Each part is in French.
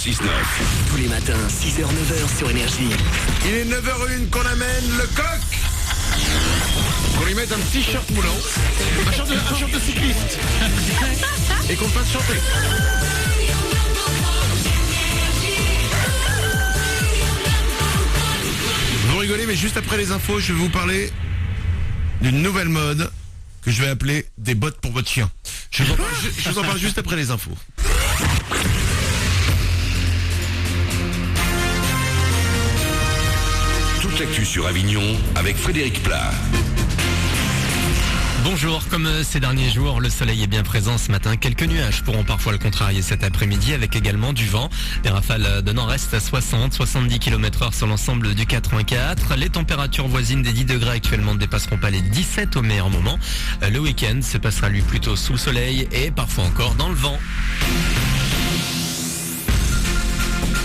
6-9. Tous les matins, 6h, 9h sur Énergie. Il est 9h01 qu'on amène le coq. Qu'on lui mette un petit shirt moulant, un short de cycliste. Et qu'on le fasse chanter. Vous rigolez, mais juste après les infos, je vais vous parler d'une nouvelle mode que je vais appeler des bottes pour votre chien. Je vous en parle juste après les infos. Toute l'actu sur Avignon avec Frédéric Plat. Bonjour, comme ces derniers jours, le soleil est bien présent ce matin. Quelques nuages pourront parfois le contrarier cet après-midi avec également du vent. Les rafales de nord-est à 60-70 km/h sur l'ensemble du 84. Les températures voisines des 10 degrés actuellement ne dépasseront pas les 17 au meilleur moment. Le week-end se passera lui plutôt sous le soleil et parfois encore dans le vent.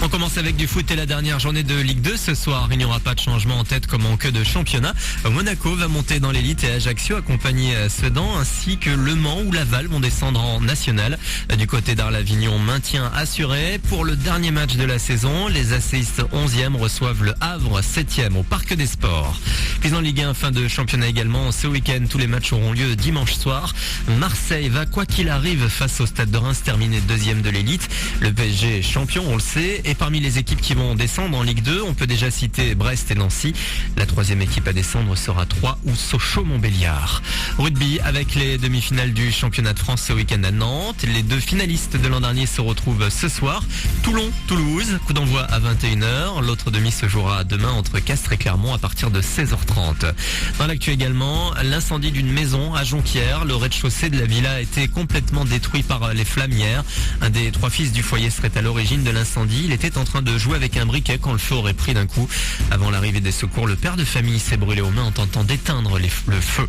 On commence avec du foot et la dernière journée de Ligue 2 ce soir. Il n'y aura pas de changement en tête comme en queue de championnat. Monaco va monter dans l'élite et Ajaccio accompagné Sedan ainsi que Le Mans ou Laval vont descendre en national. Du côté d'Arles-Avignon, maintien assuré. Pour le dernier match de la saison, les ACistes 11e reçoivent le Havre 7e au Parc des Sports. Puis en Ligue 1, fin de championnat également. Ce week-end, tous les matchs auront lieu dimanche soir. Marseille va quoi qu'il arrive face au Stade de Reims, terminé deuxième de l'élite. Le PSG est champion, on le sait. Et parmi les équipes qui vont descendre en Ligue 2, on peut déjà citer Brest et Nancy. La troisième équipe à descendre sera Troyes ou Sochaux-Montbéliard. Rugby avec les demi-finales du championnat de France ce week-end à Nantes. Les deux finalistes de l'an dernier se retrouvent ce soir. Toulon-Toulouse, coup d'envoi à 21h. L'autre demi se jouera demain entre Castres et Clermont à partir de 16h30. Dans l'actu également, l'incendie d'une maison à Jonquière. Le rez-de-chaussée de la villa a été complètement détruit par les flammes hier. Un des trois fils du foyer serait à l'origine de l'incendie. Il était en train de jouer avec un briquet quand le feu aurait pris d'un coup. Avant l'arrivée des secours, le père de famille s'est brûlé aux mains en tentant d'éteindre le feu.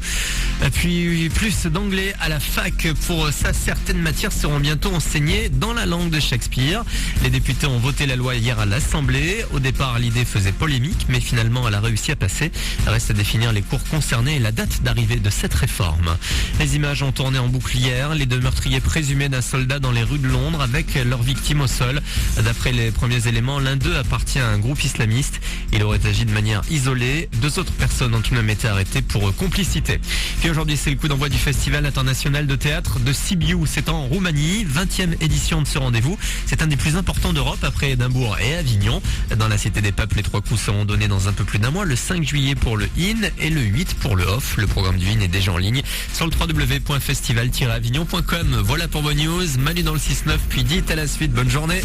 Puis plus d'anglais à la fac. Pour ça, certaines matières seront bientôt enseignées dans la langue de Shakespeare. Les députés ont voté la loi hier à l'Assemblée. Au départ, l'idée faisait polémique, mais finalement, elle a réussi à passer. Reste à définir les cours concernés et la date d'arrivée de cette réforme. Les images ont tourné en boucle hier. Les deux meurtriers présumés d'un soldat dans les rues de Londres avec leur victime au sol. D'après les premiers éléments, l'un d'eux appartient à un groupe islamiste. Il aurait agi de manière isolée. Deux autres personnes ont tout de même été arrêtées pour complicité. Puis aujourd'hui, c'est le coup d'envoi du Festival international de théâtre de Sibiu. C'est en Roumanie, 20e édition de ce rendez-vous. C'est un des plus importants d'Europe après Édimbourg et Avignon. Dans la Cité des Papes, les trois coups seront donnés dans un peu plus d'un mois, le 5 juillet pour le IN et le 8 pour le OFF. Le programme du IN est déjà en ligne sur le www.festival-avignon.com. Voilà pour vos news. Manu dans le 6-9, puis dites à la suite. Bonne journée.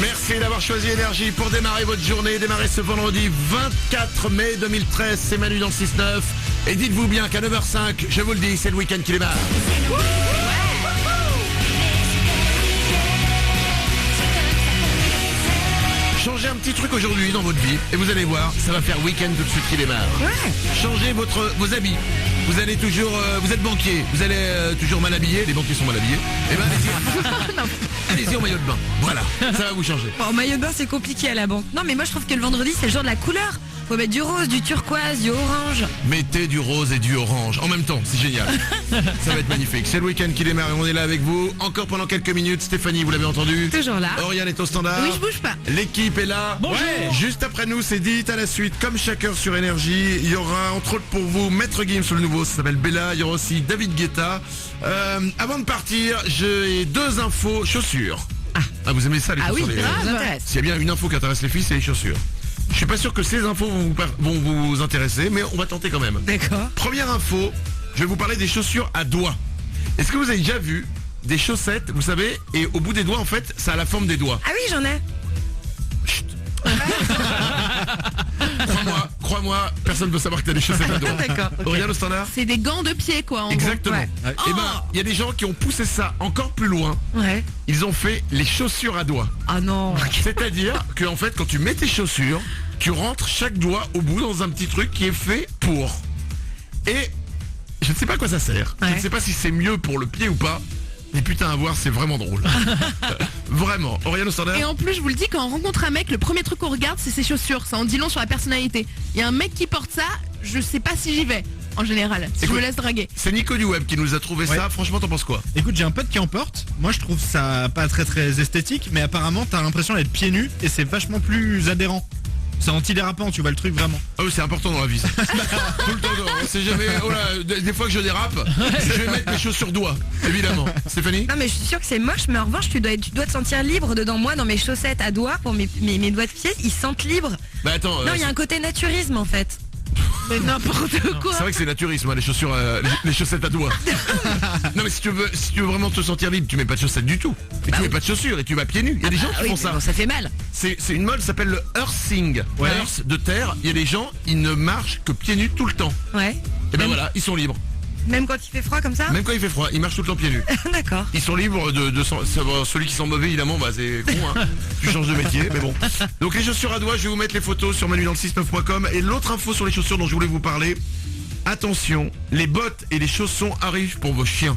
Merci d'avoir choisi Énergie pour démarrer votre journée. Démarrer ce vendredi 24 mai 2013. C'est Manu dans le 6-9. Et dites-vous bien qu'à 9h05, je vous le dis, c'est le week-end qui démarre. Changez un petit truc aujourd'hui dans votre vie et vous allez voir, ça va faire week-end tout de suite qui démarre. Changez vos habits. Vous allez toujours, vous êtes banquier, vous allez toujours mal habillé, les banquiers sont mal habillés. Eh ben allez-y, allez-y en maillot de bain. Voilà, ça va vous changer. En maillot de bain, c'est compliqué à la banque. Non, mais moi je trouve que le vendredi, c'est le jour de la couleur. Faut mettre du rose, du turquoise, du orange. Mettez du rose et du orange en même temps, c'est génial. Ça va être magnifique. C'est le week-end qui démarre et on est là avec vous. Encore pendant quelques minutes. Stéphanie, vous l'avez entendu? Toujours là. Oriane est au standard. Oui, je bouge pas. L'équipe est là. Bonjour. Juste après nous, c'est dit à la suite. Comme chaque heure sur Énergie, il y aura entre autres pour vous Maître Gims sur le nouveau, ça s'appelle Bella. Il y aura aussi David Guetta. Avant de partir, j'ai deux infos chaussures. Ah, vous aimez ça les chaussures? Oui, grave. S'il y a bien une info qui intéresse les filles, c'est les chaussures. Je suis pas sûr que ces infos vont vous intéresser, mais on va tenter quand même. D'accord. Première info, je vais vous parler des chaussures à doigts. Est-ce que vous avez déjà vu des chaussettes, vous savez, et au bout des doigts, en fait, ça a la forme des doigts? Ah oui, j'en ai. Chut. Crois-moi, personne ne veut savoir que tu as des chaussettes à doigts. D'accord. Ok. Aurélien, le standard? C'est des gants de pied, quoi, en Exactement. Ouais. Et ben, il y a des gens qui ont poussé ça encore plus loin. Ouais. Ils ont fait les chaussures à doigts. Ah non. C'est-à-dire que en fait, quand tu mets tes chaussures, tu rentres chaque doigt au bout dans un petit truc qui est fait pour. Et je ne sais pas à quoi ça sert. Je Ouais. ne sais pas si c'est mieux pour le pied ou pas. Mais putain, à voir, c'est vraiment drôle. Vraiment. Oriane au standard. Et en plus, je vous le dis, quand on rencontre un mec, le premier truc qu'on regarde, c'est ses chaussures. Ça en dit long sur la personnalité. Il y a un mec qui porte ça, je sais pas si j'y vais, en général. Si je me laisse draguer. C'est Nico du Web qui nous a trouvé ça. Franchement, t'en penses quoi? Écoute, j'ai un pote qui en porte. Moi, je trouve ça pas très esthétique, mais apparemment, t'as l'impression d'être pieds nus et c'est vachement plus adhérent. C'est antidérapant, tu vois le truc vraiment. Ah oui, c'est important dans la vie. Ça. Tout le temps, on sait jamais. Oh là, des fois que je dérape, je vais mettre mes chaussures doigts, évidemment. Stéphanie? Non mais je suis sûre que c'est moche, mais en revanche tu dois te sentir libre dedans. Moi dans mes chaussettes à doigts, pour mes doigts de pied, ils se sentent libres. Bah attends. Non, il y a un côté naturisme en fait. Mais n'importe quoi. C'est vrai que c'est naturisme, hein, les chaussures, les chaussettes à doigts. Non mais si tu veux vraiment te sentir libre, tu mets pas de chaussettes du tout. Et tu mets pas de chaussures et tu vas pieds nus. Il y a des gens qui font ça. Bon, ça fait mal. C'est une mode, ça s'appelle le earthing. Earth de terre. Il y a des gens, ils ne marchent que pieds nus tout le temps. Ouais. Et ben voilà, ils sont libres. Même quand il fait froid comme ça. Même quand il fait froid, ils marchent tout le temps pieds nus. D'accord. Ils sont libres de celui qui sent mauvais, évidemment, bah c'est con, hein. Tu changes de métier, mais bon. Donc les chaussures à doigts, je vais vous mettre les photos sur manudanle69.com. Et l'autre info sur les chaussures dont je voulais vous parler, attention, les bottes et les chaussons arrivent pour vos chiens.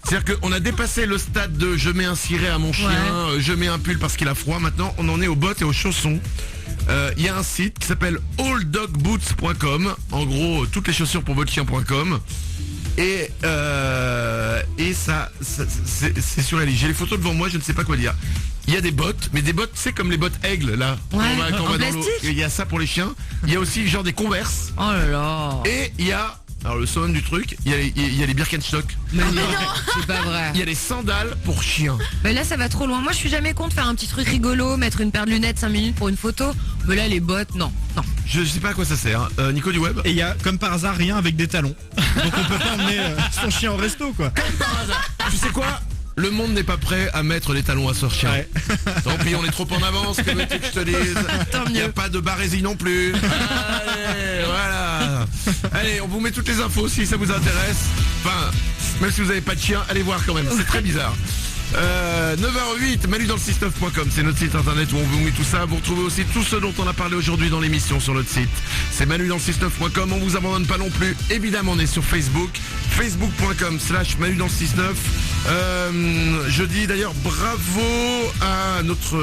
C'est-à-dire qu'on a dépassé le stade de je mets un ciré à mon chien, je mets un pull parce qu'il a froid. Maintenant, on en est aux bottes et aux chaussons. Il y a un site qui s'appelle alldogboots.com. En gros, toutes les chaussures pour votre chien.com. Et ça c'est sur la liste. J'ai les photos devant moi, je ne sais pas quoi dire. Il y a des bottes, mais des bottes, c'est comme les bottes aigles là. Ouais, quand on va en dans l'eau. plastique. Il y a ça pour les chiens. Il y a aussi genre des Converse. Oh là là. Et il y a, alors le summum du truc, il y a les Birkenstock. Mais non, c'est pas vrai. Il y a les sandales pour chiens. Mais là ça va trop loin. Moi je suis jamais contre faire un petit truc rigolo, mettre une paire de lunettes 5 minutes pour une photo. Mais là les bottes, non. Je sais pas à quoi ça sert. Nico du Web. Et il y a comme par hasard rien avec des talons. Donc on peut pas emmener son chien au resto quoi. Tu sais quoi? Le monde n'est pas prêt à mettre les talons à ce chien. Ouais. Tant pis, on est trop en avance, que veux-tu que je te dise. Il n'y a pas de barésie non plus. Allez, voilà. Allez, on vous met toutes les infos si ça vous intéresse. Enfin, même si vous n'avez pas de chien, allez voir quand même, c'est très bizarre. 9h08, manudanle69.com, c'est notre site internet où on vous met tout ça. Vous retrouvez aussi tout ce dont on a parlé aujourd'hui dans l'émission sur notre site. C'est manudanle69.com, on vous abandonne pas non plus. Évidemment, on est sur Facebook, facebook.com/manudanle69. Je dis d'ailleurs bravo à notre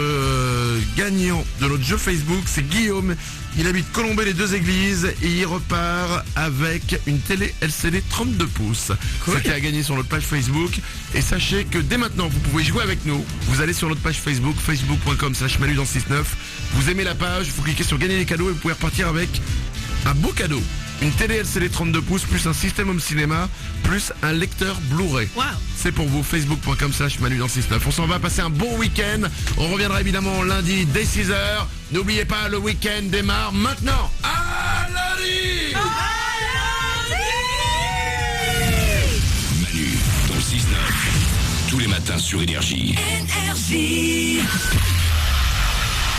gagnant de notre jeu Facebook, c'est Guillaume. Il habite Colombey les Deux Églises et il repart avec une télé LCD 32 pouces. C'était à gagner sur notre page Facebook. Et sachez que dès maintenant, vous pouvez jouer avec nous. Vous allez sur notre page Facebook, facebook.com/manudanle69. Vous aimez la page, vous cliquez sur gagner les cadeaux et vous pouvez repartir avec un beau cadeau. Une télé LCD 32 pouces plus un système home cinéma plus un lecteur Blu-ray. Wow. C'est pour vous, facebook.com/manudanle69. On s'en va passer un bon week-end. On reviendra évidemment lundi dès 6h. N'oubliez pas, le week-end démarre maintenant. À lundi. Manu dans le 6-9. Tous les matins sur Énergie. Énergie.